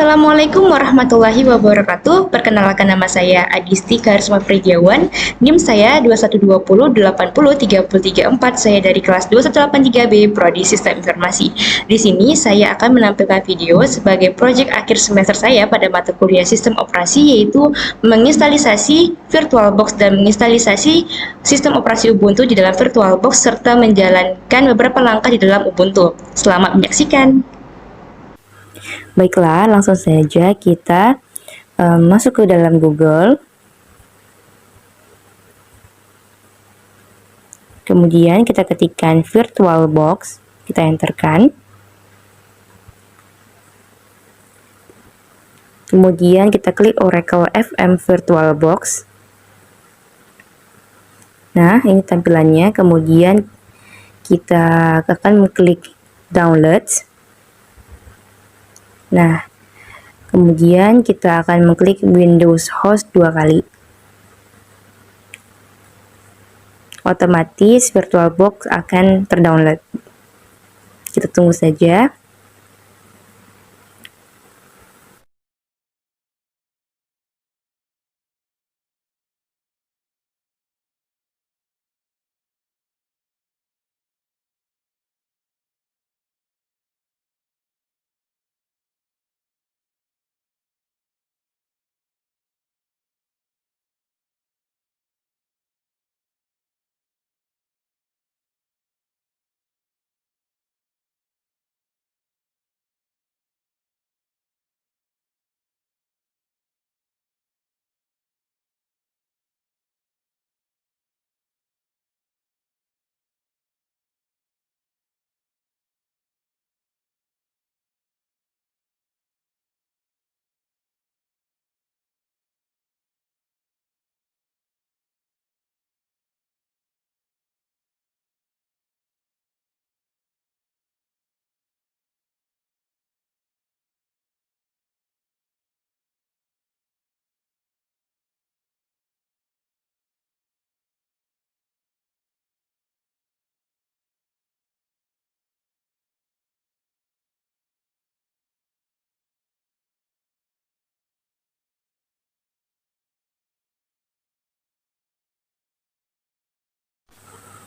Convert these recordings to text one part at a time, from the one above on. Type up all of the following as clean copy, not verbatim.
Assalamualaikum warahmatullahi wabarakatuh. Perkenalkan, nama saya Adisti Karisma Frigiawan. NIM saya 2120803034. Saya dari kelas 2183B Prodi Sistem Informasi. Di sini saya akan menampilkan video sebagai proyek akhir semester saya pada mata kuliah Sistem Operasi, yaitu menginstalisasi VirtualBox dan menginstalisasi sistem operasi Ubuntu di dalam VirtualBox serta menjalankan beberapa langkah di dalam Ubuntu. Selamat menyaksikan. Baiklah, langsung saja kita masuk ke dalam Google. Kemudian kita ketikkan VirtualBox, kita enterkan. Kemudian kita klik Oracle FM VirtualBox. Nah, ini tampilannya. Kemudian kita akan mengklik Download. Nah, kemudian kita akan mengklik Windows Host 2 kali. Otomatis VirtualBox akan terdownload. Kita tunggu saja.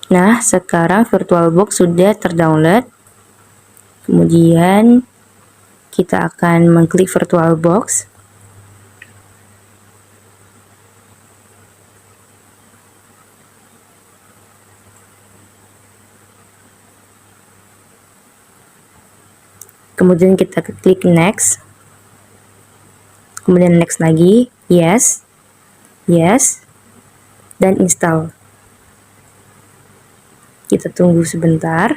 Nah, sekarang VirtualBox sudah terdownload. Kemudian kita akan mengklik VirtualBox. Kemudian kita klik Next. Kemudian Next lagi, Yes, Yes, dan Install. Kita tunggu sebentar.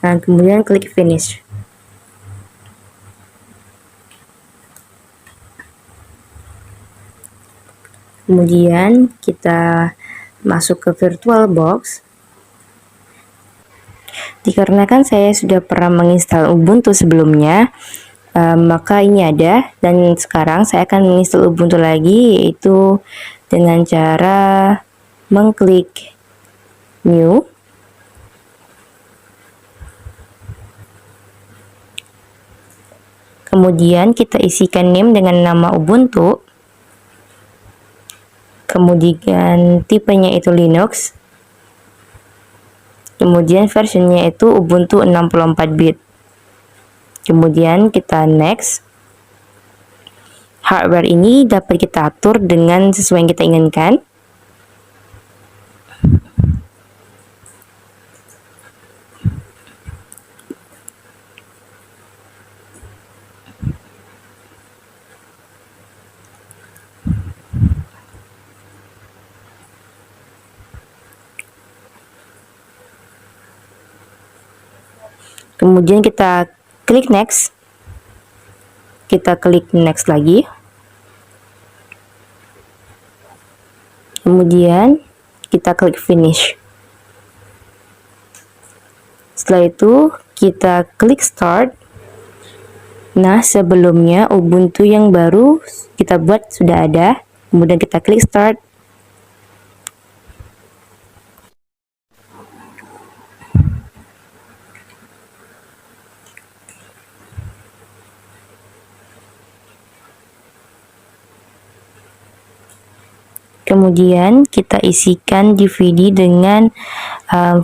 Nah, kemudian klik Finish. Kemudian kita masuk ke VirtualBox. Dikarenakan saya sudah pernah menginstal Ubuntu sebelumnya, maka ini ada, dan sekarang saya akan menginstal Ubuntu lagi, yaitu dengan cara mengklik New. Kemudian kita isikan name dengan nama Ubuntu. Kemudian tipenya itu Linux. Kemudian versinya itu Ubuntu 64 bit. Kemudian kita Next. Hardware ini dapat kita atur dengan sesuai yang kita inginkan. Kemudian kita klik Next. Kita klik Next lagi. Kemudian kita klik Finish. Setelah itu kita klik Start. Nah, sebelumnya Ubuntu yang baru kita buat sudah ada. Kemudian kita klik Start. Kemudian kita isikan DVD dengan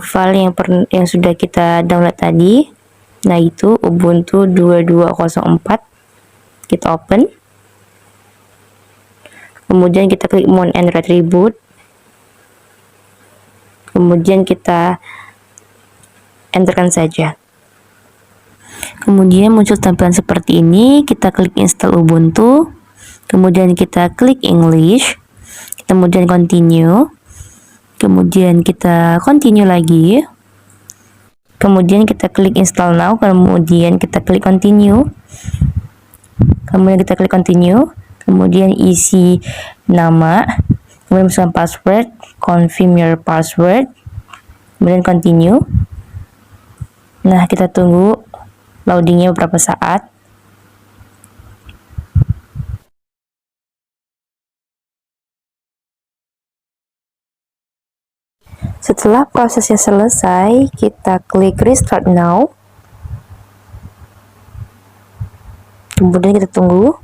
file yang sudah kita download tadi. Nah, itu Ubuntu 2204. Kita open. Kemudian kita klik Mount Android Reboot. Kemudian kita enterkan saja. Kemudian muncul tampilan seperti ini. Kita klik install Ubuntu. Kemudian kita klik English. Kemudian continue. Kemudian kita continue lagi. Kemudian kita klik install now. Kemudian kita klik continue. Kemudian kita klik continue. Kemudian isi nama. Kemudian masukkan password. Confirm your password. Kemudian continue. Nah, kita tunggu loadingnya beberapa saat. Setelah prosesnya selesai, kita klik restart now. Kemudian kita tunggu.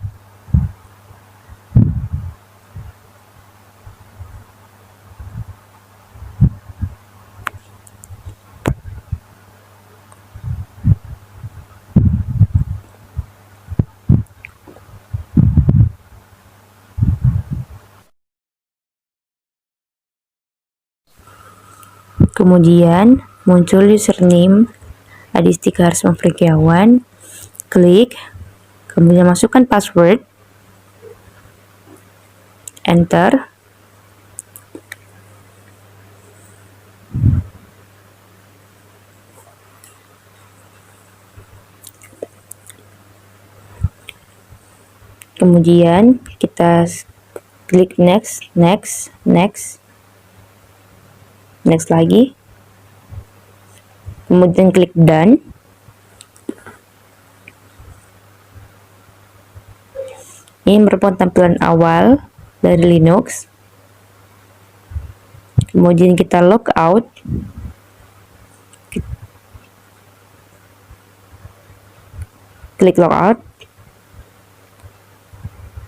Kemudian muncul username Adisti Karisma Frigiawan. Klik, kemudian masukkan password, enter. Kemudian kita klik next lagi. Kemudian klik done. Ini merupakan tampilan awal dari Linux. Kemudian kita log out. Klik logout.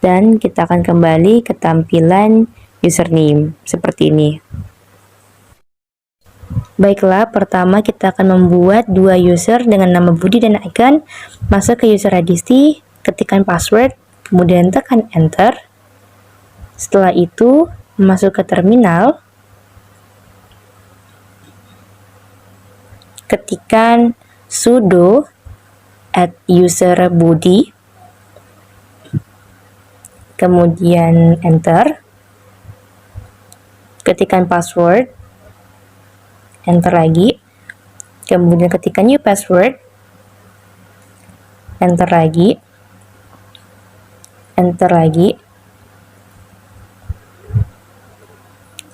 Dan kita akan kembali ke tampilan username seperti ini. Baiklah, pertama kita akan membuat dua user dengan nama Budi dan Icon. Masuk ke user Adisti, ketikkan password, kemudian tekan enter. Setelah itu, masuk ke terminal, ketikkan sudo @user Budi, kemudian enter. Ketikkan password, enter lagi, kemudian ketikkan new password, enter lagi,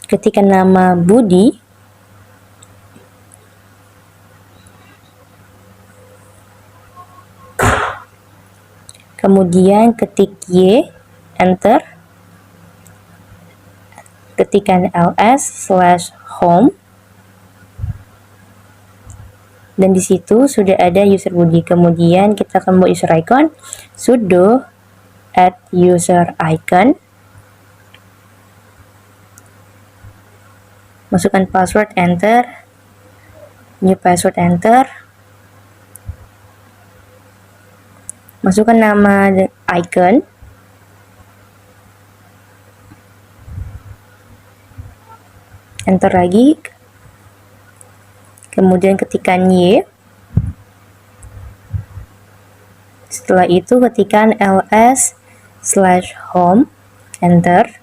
ketikkan nama Budi, kemudian ketik Y, enter, ketikkan ls/home, dan di situ sudah ada user Budi. Kemudian kita akan buat user icon, sudo @user icon, masukkan password, enter, new password, enter, masukkan nama icon, enter lagi, kemudian ketikkan Y. Setelah itu ketikkan ls/home, enter.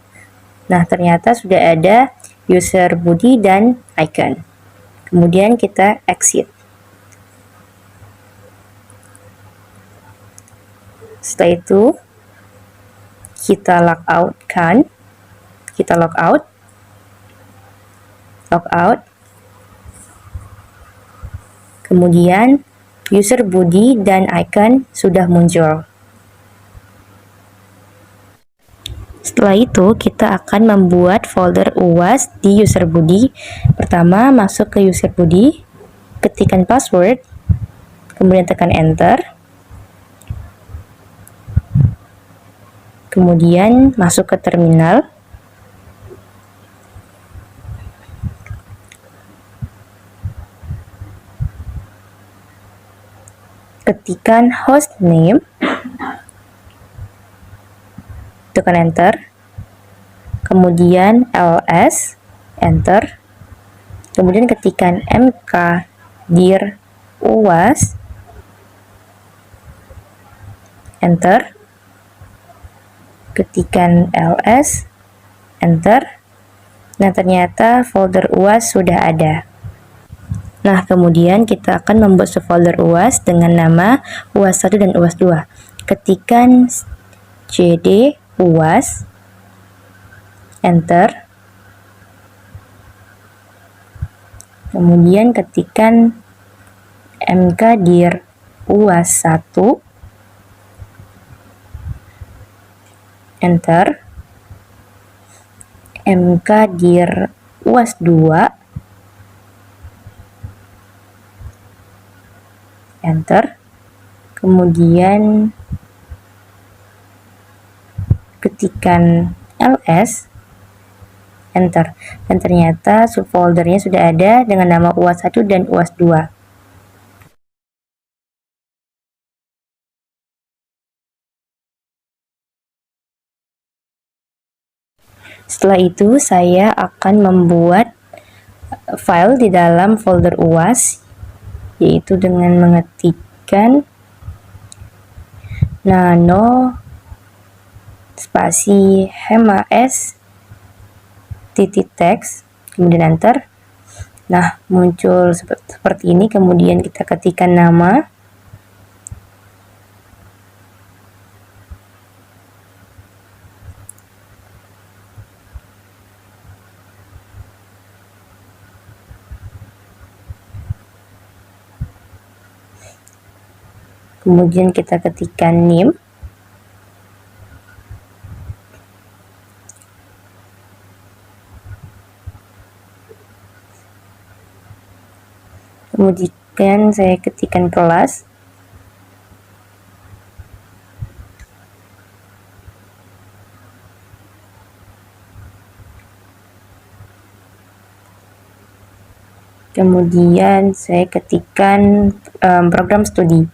Nah, ternyata sudah ada user Budi dan icon. Kemudian kita exit. Setelah itu kita logout kan? Kita logout. Kemudian user Budi dan icon sudah muncul. Setelah itu kita akan membuat folder UAS di user Budi. Pertama, masuk ke user Budi, ketikkan password, kemudian tekan enter, kemudian masuk ke terminal, Ketikan hostname, tekan enter, kemudian ls, enter, kemudian ketikan mkdir uas, enter, ketikan ls, enter. Nah, ternyata folder uas sudah ada. Nah, kemudian kita akan membuat subfolder uas dengan nama uas1 dan uas2. Ketikan cd uas, enter, kemudian ketikan mkdir uas1, enter, mkdir uas2, enter, kemudian ketikan ls, enter, dan ternyata subfoldernya sudah ada dengan nama uas1 dan uas2. Setelah itu saya akan membuat file di dalam folder uas, yaitu dengan mengetikkan nano spasi hemas titik teks, kemudian enter. Nah, muncul seperti ini, kemudian kita ketikkan nama, kemudian kita ketikkan name, kemudian saya ketikkan kelas, kemudian saya ketikkan program studi.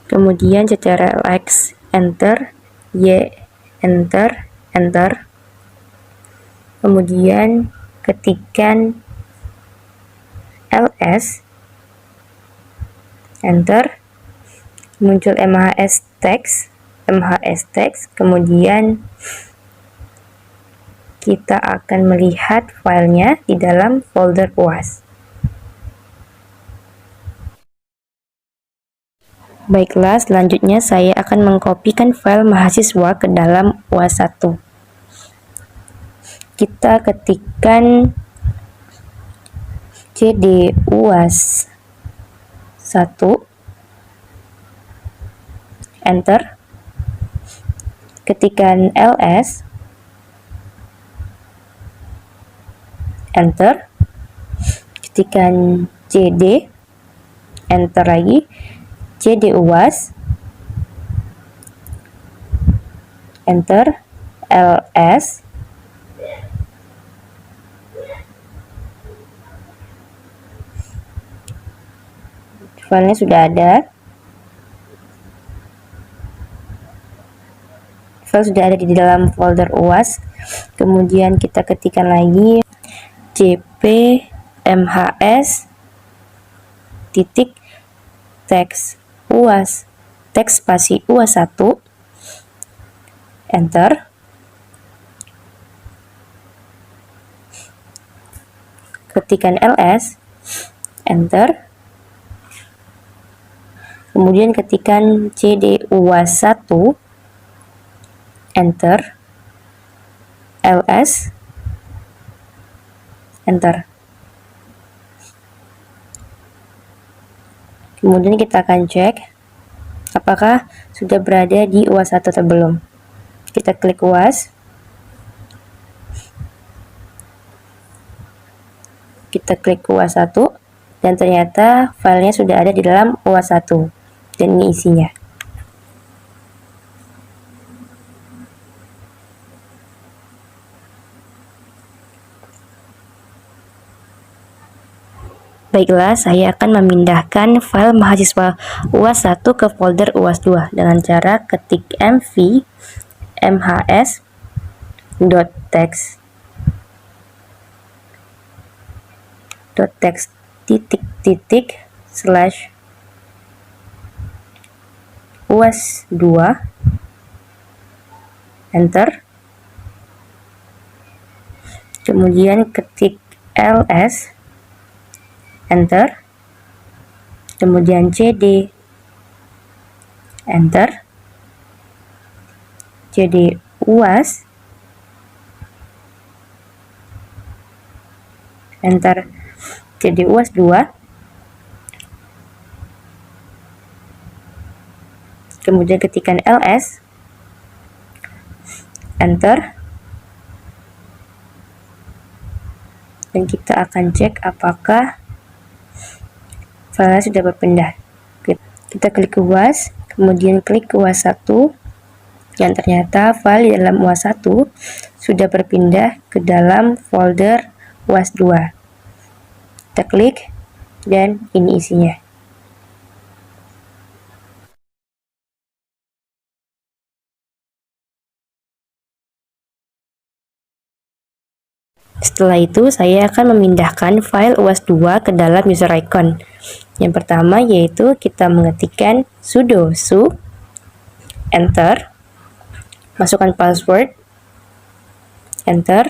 Kemudian secara X, enter, Y, enter, enter. Kemudian ketikkan ls, enter, muncul mhs text, kemudian kita akan melihat filenya di dalam folder uas. Baiklah, selanjutnya saya akan mengkopikan file mahasiswa ke dalam uas1. Kita ketikkan cd uas1, enter, ketikan ls, enter, ketikan cd, enter lagi, cd uas, enter, ls, filenya sudah ada, file sudah ada di dalam folder uas. Kemudian kita ketikkan lagi cp mhs titik teks uas, teks spasi uas1, enter, ketikan ls, enter, kemudian ketikan cd uas1, enter, ls, enter. Kemudian kita akan cek apakah sudah berada di uas1 atau belum. Kita klik uas, kita klik uas1, dan ternyata filenya sudah ada di dalam uas1, dan ini isinya. Baiklah, saya akan memindahkan file mahasiswa UAS 1 ke folder UAS 2 dengan cara ketik mv mhs.text //uas 2, enter, kemudian ketik ls, enter, kemudian cd, enter, cd uas, enter, cd uas 2, kemudian ketikkan ls, enter, dan kita akan cek apakah file sudah berpindah. Kita klik UAS, kemudian klik UAS 1, dan ternyata file di dalam UAS 1 sudah berpindah ke dalam folder UAS 2. Kita klik, dan ini isinya. Setelah itu, saya akan memindahkan file UAS 2 ke dalam user icon. Yang pertama yaitu kita mengetikkan sudo su, enter, masukkan password, enter,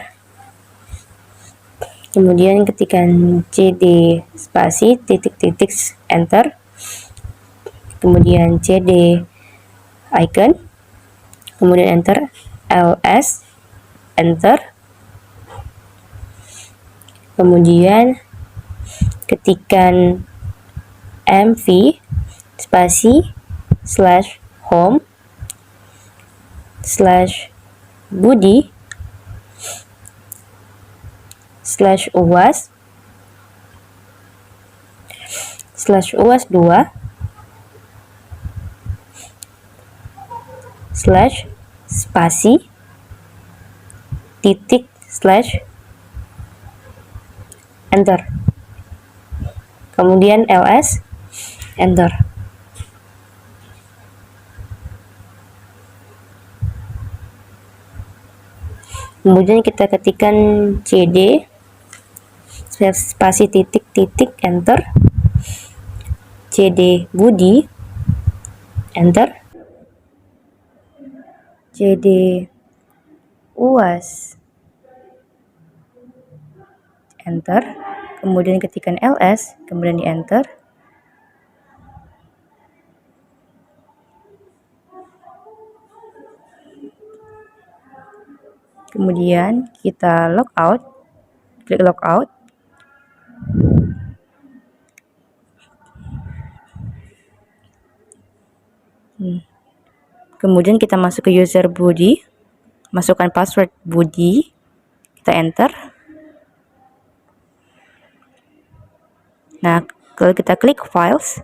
kemudian ketikkan cd spasi titik-titik, enter, kemudian cd icon, kemudian enter, ls, enter, kemudian ketikkan mv spasi /home /budi /uas /uas 2 spasi titik enter, kemudian ls, enter. Kemudian kita ketikkan cd spasi titik-titik, enter, cd budi, enter, cd uas, enter, kemudian ketikkan ls, kemudian di enter, kemudian kita logout, klik logout, kemudian kita masuk ke user budi, masukkan password budi, kita enter. Nah, kalau kita klik files,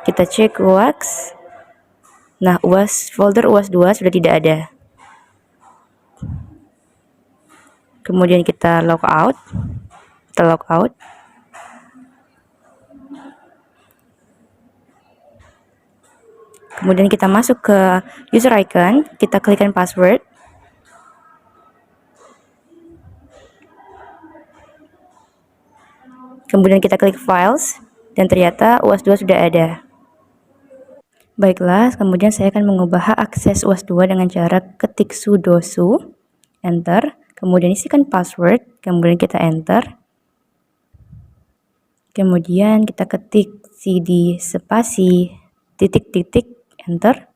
kita cek UAS. Nah, folder UAS 2 sudah tidak ada. Kemudian kita logout, kemudian kita masuk ke user icon, kita klikkan password, kemudian kita klik files, dan ternyata UAS 2 sudah ada. Baiklah, kemudian saya akan mengubah hak akses UAS 2 dengan cara ketik sudo su, enter, kemudian isikan password, kemudian kita enter, kemudian kita ketik cd spasi titik-titik, enter,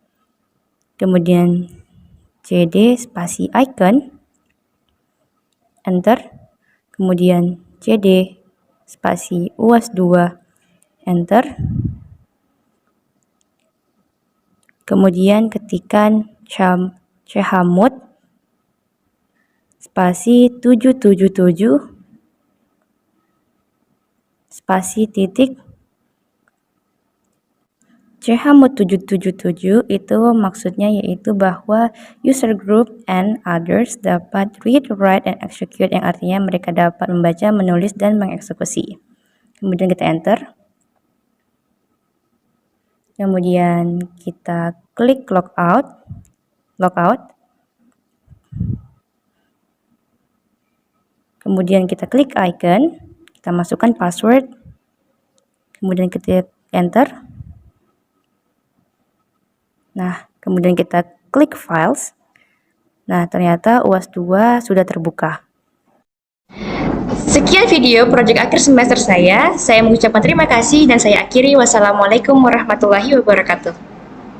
kemudian cd spasi icon, enter, kemudian cd spasi uas 2, enter, kemudian ketikkan chmod spasi 777 spasi titik. chmod 777 itu maksudnya yaitu bahwa user group and others dapat read, write, and execute, yang artinya mereka dapat membaca, menulis, dan mengeksekusi. kemudian kita enter. Kemudian kita klik logout. Kemudian kita klik icon, kita masukkan password. Kemudian kita enter. Nah, kemudian kita klik files. Nah, ternyata UAS 2 sudah terbuka. Sekian video proyek akhir semester saya. Saya mengucapkan terima kasih dan saya akhiri. Wassalamualaikum warahmatullahi wabarakatuh.